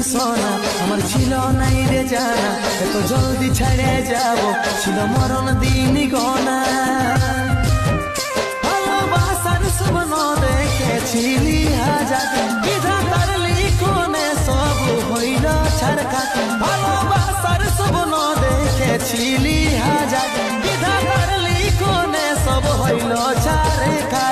সোনা আমার ছিল নাই রে জানা এত জলদি ছেড়ে যাব ছিল মরণ দিন গনা ভালোবাসার স্বপ্ন দেখেছিলি হাজার বিধাতার লিখনে সব হইল ছাড়খা ভালোবাসার স্বপ্ন দেখেছিলি হাজার বিধাতার লিখনে সব হইল ছাড়খা